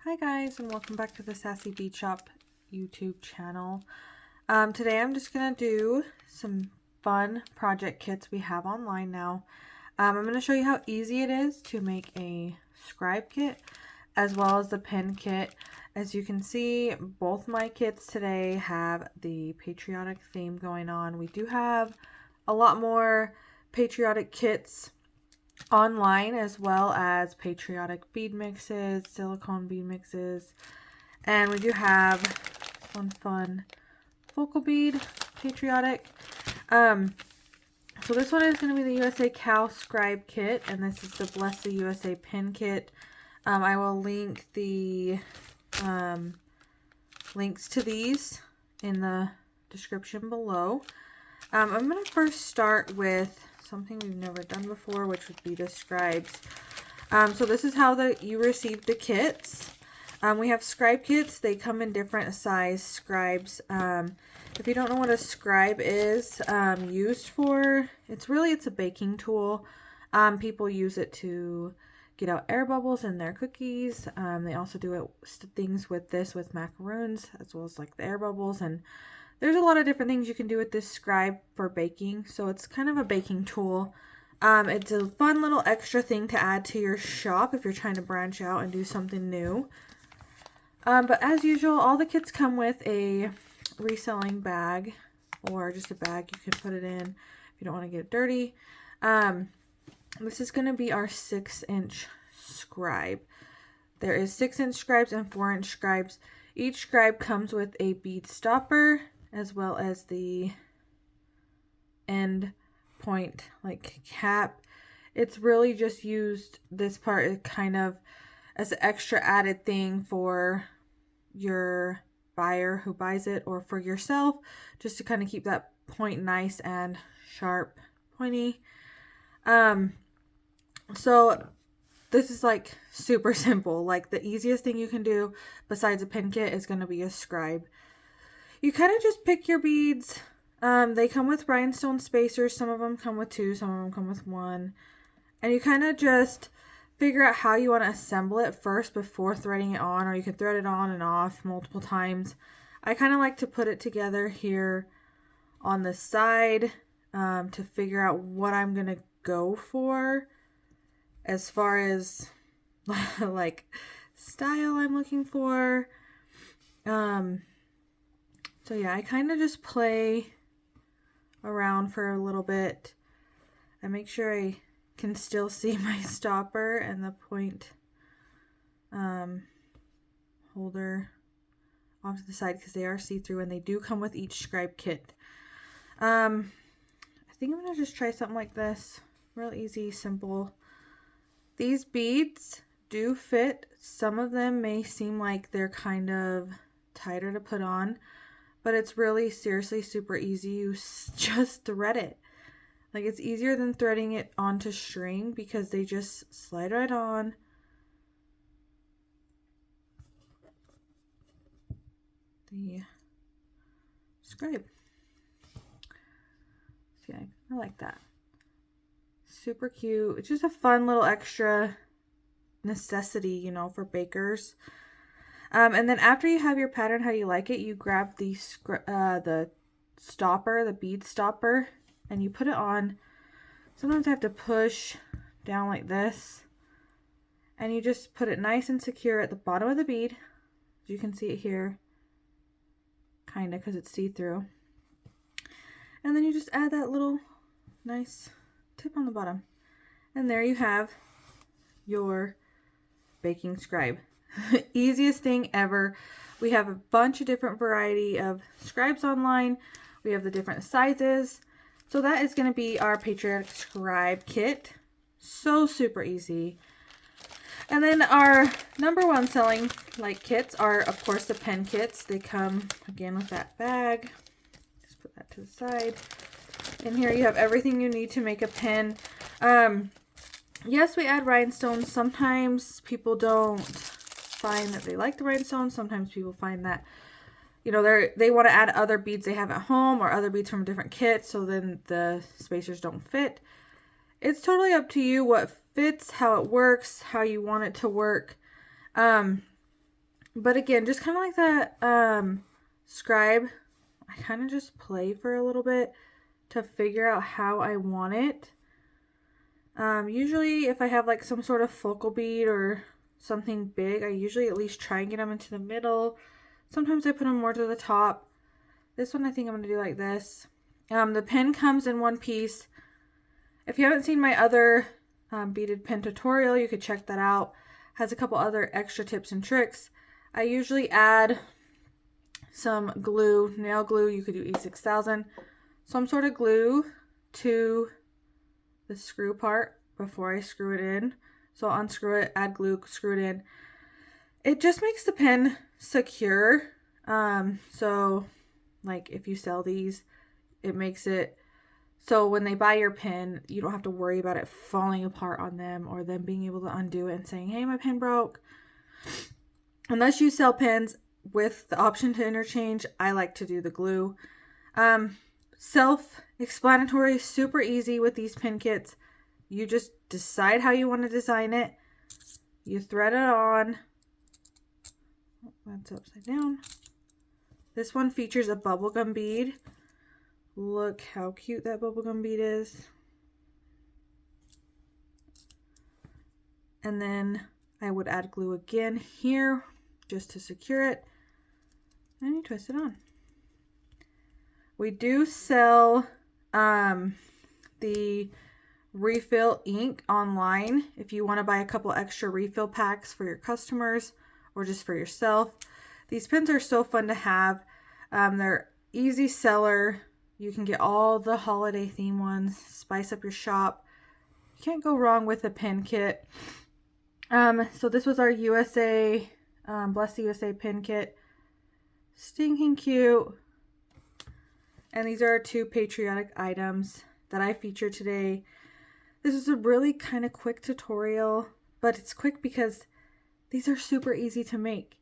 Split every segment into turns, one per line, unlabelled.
Hi guys, and welcome back to the Sassy Bead Shop YouTube channel. Today I'm just going to do some fun project kits we have online now. I'm going to show you how easy it is to make a scribe kit as well as the pen kit. As you can see, both my kits today have the patriotic theme going on. We do have a lot more patriotic kits online, as well as patriotic bead mixes, silicone bead mixes, and we do have one fun focal bead patriotic. So this one is going to be the USA Cow Scribe Kit, and this is the Bless the USA Pin Kit. I will link the links to these in the description below. I'm going to first start with something we've never done before, which would be the scribes. So this is how you receive the kits. We have scribe kits. They come in different size scribes. If you don't know what a scribe is used for, it's a baking tool. People use it to get out air bubbles in their cookies. They also do things with this with macaroons, as well as like the air bubbles, and there's a lot of different things you can do with this scribe for baking. So it's kind of a baking tool. It's a fun little extra thing to add to your shop if you're trying to branch out and do something new. But as usual, all the kits come with a reselling bag, or just a bag you can put it in if you don't want to get it dirty. This is going to be our 6-inch scribe. There is 6-inch scribes and 4-inch scribes. Each scribe comes with a bead stopper, as well as the end point like cap. It's really just used, this part kind of as an extra added thing for your buyer who buys it, or for yourself, just to kind of keep that point nice and sharp, pointy. So this is like super simple. Like the easiest thing you can do besides a pin kit is going to be a scribe. You kind of just pick your beads. They come with rhinestone spacers. Some of them come with 2, some of them come with 1. And you kind of just figure out how you want to assemble it first before threading it on, or you can thread it on and off multiple times. I kind of like to put it together here on the side to figure out what I'm going to go for as far as like style I'm looking for. So yeah, I kind of just play around for a little bit. I make sure I can still see my stopper and the point holder off to the side, because they are see-through and they do come with each scribe kit. I think I'm going to just try something like this. Real easy, simple. These beads do fit. Some of them may seem like they're kind of tighter to put on, but it's really seriously super easy. You just thread it. Like, it's easier than threading it onto string, because they just slide right on. The scribe. See, I like that. Super cute. It's just a fun little extra necessity, you know, for bakers. And then after you have your pattern how you like it, you grab the stopper, the bead stopper, and you put it on. Sometimes I have to push down like this, and you just put it nice and secure at the bottom of the bead. You can see it here, kind of, because it's see-through. And then you just add that little nice tip on the bottom, and there you have your baking scribe. Easiest thing ever. We have a bunch of different variety of scribes online. We have the different sizes. So that is going to be our Patriotic Scribe Kit. So super easy. And then our #1 selling kits are, of course, the pen kits. They come again with that bag. Just put that to the side. And here you have everything you need to make a pen. Yes, we add rhinestones. Sometimes people don't find that they like the rhinestones. Sometimes people find that, you know, they want to add other beads they have at home, or other beads from different kits, so then the spacers don't fit. It's totally up to you what fits, how it works, how you want it to work. But again, just kind of like that scribe, I kind of just play for a little bit to figure out how I want it. Usually if I have like some sort of focal bead or something big, I usually at least try and get them into the middle. Sometimes I put them more to the top. This one I think I'm going to do like this. The pin comes in one piece. If you haven't seen my other beaded pin tutorial, you could check that out. Has a couple other extra tips and tricks. I usually add some glue, nail glue. You could do E6000. Some sort of glue to the screw part before I screw it in. So I'll unscrew it, add glue, screw it in. It just makes the pin secure. So like if you sell these, it makes it so when they buy your pin, you don't have to worry about it falling apart on them or them being able to undo it and saying, hey, my pin broke. Unless you sell pins with the option to interchange, I like to do the glue. Self-explanatory, super easy with these pin kits. You just decide how you want to design it. You thread it on. Oh, that's upside down. This one features a bubblegum bead. Look how cute that bubblegum bead is. And then I would add glue again here just to secure it. And you twist it on. We do sell the refill ink online if you want to buy a couple extra refill packs for your customers or just for yourself. These pins are so fun to have. They're easy seller. You can get all the holiday theme ones, spice up your shop. You can't go wrong with a pin kit. So this was our USA, Bless the USA pin kit. Stinking cute. And these are our 2 patriotic items that I featured today. This is a really kind of quick tutorial, but it's quick because these are super easy to make.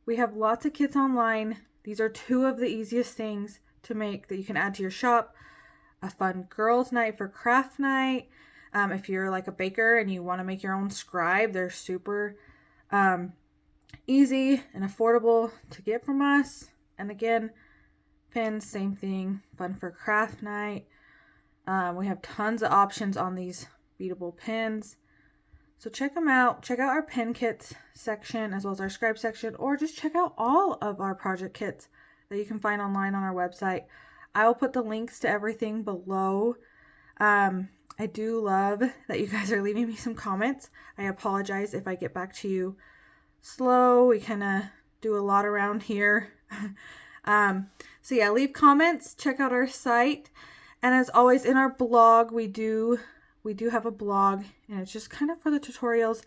We have lots of kits online. These are 2 of the easiest things to make that you can add to your shop. A fun girls' night for craft night. If you're like a baker and you want to make your own scribe, they're super easy and affordable to get from us. And again, pins, same thing, fun for craft night. We have tons of options on these beadable pins. So check them out. Check out our pin kits section as well as our scribe section, or just check out all of our project kits that you can find online on our website. I will put the links to everything below. I do love that you guys are leaving me some comments. I apologize if I get back to you slow. We kind of do a lot around here. So yeah, leave comments, check out our site. And as always in our blog, we do have a blog, and it's just kind of for the tutorials.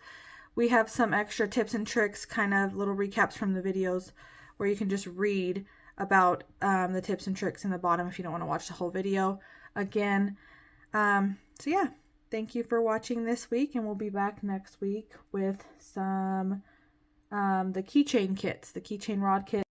We have some extra tips and tricks, kind of little recaps from the videos where you can just read about the tips and tricks in the bottom if you don't want to watch the whole video again. So yeah, thank you for watching this week, and we'll be back next week with some the keychain kits, the keychain rod kit.